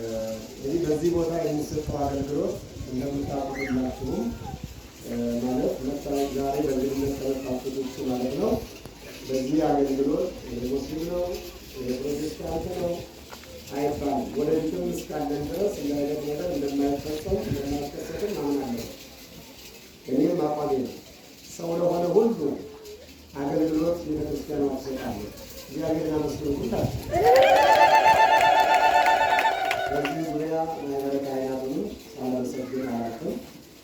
እንግዲህ በዚህ ቦታ የሚሰጠው አገልግሎት እንደምታውቁላችሁም ማለት መጣው ዛሬ በእንግድነት ተመጣጣቶች ማለት ነው። በዚህ አገልግሎት የሙስሊም ነው የፕሮቴስታንት ነው አይባልም። ወደፊትም እስካለን ድረስ እንዳይነት ነገር እንደማይፈጸም እንደማይከሰትም አምናለሁ። እኔም አቋሜ ነው። ሰው ለሆነ ሁሉ አገልግሎት ቤተክርስቲያኗ ትሰጣለች። እግዚአብሔርን አመስግኑላችሁ። በዚህ ዙሪያ ማህበረ ካህናቱንም ሳላመሰግን አላውቅም።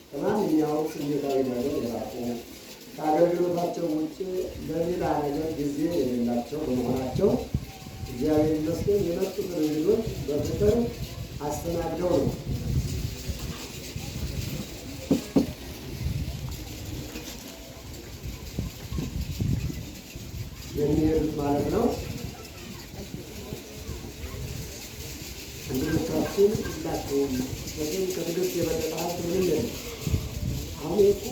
ከማንኛውም ስሜታዊ ነገር የራቁ ከአገልግሎታቸው ውጭ ለሌላ ነገር ጊዜ የሌላቸው በመሆናቸው እግዚአብሔር ይመስገን የመጡትን እንግዶች በፍቅር አስተናግደው ነው የሚሄዱት ማለት ነው። እንግዶቻችን ሁላቸውም በዚህ ከትዕግስት የበለጠ ሀብት ምንም የለም። አሁን እኮ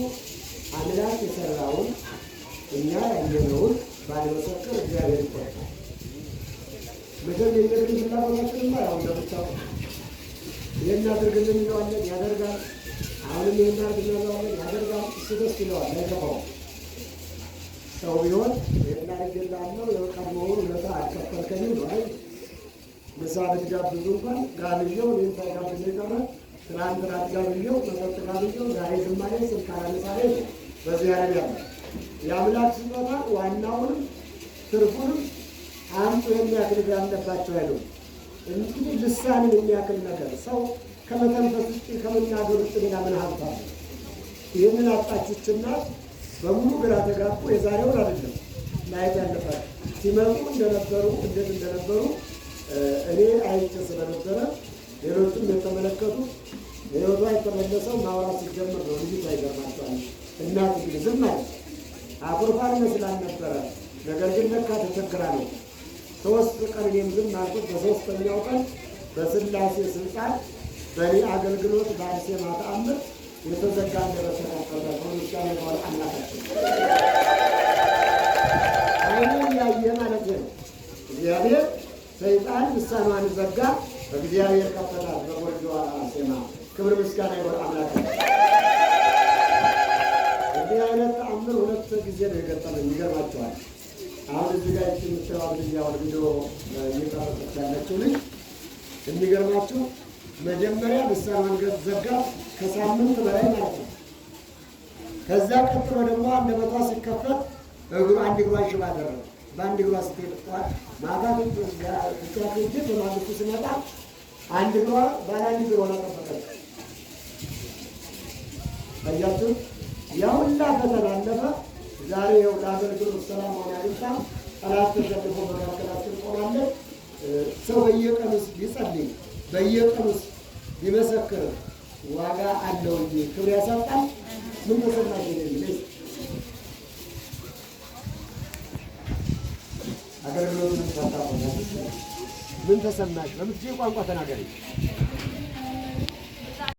አምላክ የሰራውን እኛ ያየነውን ባለመሰከር እግዚአብሔር ይቆጣል። መቼም የእግዚአብሔር ፍላጎታችንማ ያው እንደምታውቁ ይህን አድርግልን እንለዋለን፣ ያደርጋል። አሁንም ይህን አድርግ እንለዋለን፣ ያደርጋል። እሱ ደስ ይለዋል፣ አይገባውም። ሰው ቢሆን ይህን አድርግልሃለሁ የቀድሞውን ውለታ አልከፈልከኝም ነው አይደል? ምሳ ብትጋብዙ እንኳን ጋብዤው እኔን ሳይጋብዘኝ ቀረ። ትናንት ራት ጋብዤው መጠጥ ጋብዤው ዛሬ ዝማሬ ስልክ አላነሳሌ ነው። በዚህ ያለ የአምላክ ስጦታ ዋናውንም ትርፉንም አንዱ የሚያክል ያለባቸው አይደለም። እንግዲህ ልሳንን የሚያክል ነገር ሰው ከመተንፈስ ውጭ ከመናገር ውጭ ሌላ ምን ሀብት አለ? ይህንን አጣችች እናት በሙሉ ግራ ተጋቡ። የዛሬውን አይደለም ማየት ያለባቸው ሲመጡ እንደነበሩ እንዴት እንደነበሩ እኔ አይቼ ስለነበረ ሌሎችም የተመለከቱ ህይወቷ የተመለሰው ማውራት ሲጀምር ነው። ልጅቷ ይገርማቸዋል። እናት እንግዲህ ዝም ማለት አኩርፋን መስላል ነበረ። ነገር ግን ለካ ተቸግራ ነው። 3 ቀን እኔም ዝም አልኩት። በ3ኛው ቀን በስላሴ ስልጣን በእኔ አገልግሎት በአርሴማ ተአምር የተዘጋ አንደበት ተከፈተ። ከምስጋና በኋላ አምላካችን አይኑ ያየ ማለት ነው። እግዚአብሔር ሰይጣን ልሳኗን ዘጋ፣ በእግዚአብሔር ከፈታት። በጎጆዋ አርሴማ ክብር ምስጋና ይሁን አምላካችን። እንዲህ አይነት ተአምር 2 ጊዜ ነው የገጠመኝ። ይገርማቸዋል። አሁን እዚህ ጋር የምትሰራው ልጅ አሁን ቪዲዮ እየቀረጸች ያለችው ልጅ የሚገርማችሁ መጀመሪያ ልሳኗን ዘጋ ከሳምንት በላይ ማለት ነው። ከዛ ቀጥሎ ደግሞ አንደበቷ ሲከፈት አንድ እግሯን ሽባ አደረገ። በአንድ እግሯ ስትሄድ ጠዋት ማታ ትቻት በማግስቱ ስመጣ አንድ እግሯ ባለ አንድ እግር ሆና ጠበቀች። አያችሁ ያ ሁላ ፈተና አለፈ። ዛሬ ይኸው ለአገልግሎት ሰላም ሆና አግኝታ ጠላት ተሸንፎ በመካከላችን ቆማለች። ሰው በየቀኑስ ቢጸልይ በየቀኑስ ቢመሰክር ዋጋ አለው እንጂ ክብር ያሳጣል። ምን ተሰማሽ? አገልግሎቱን ታጣቁ ምን ተሰማሽ? በምትችይ ቋንቋ ተናገሪ።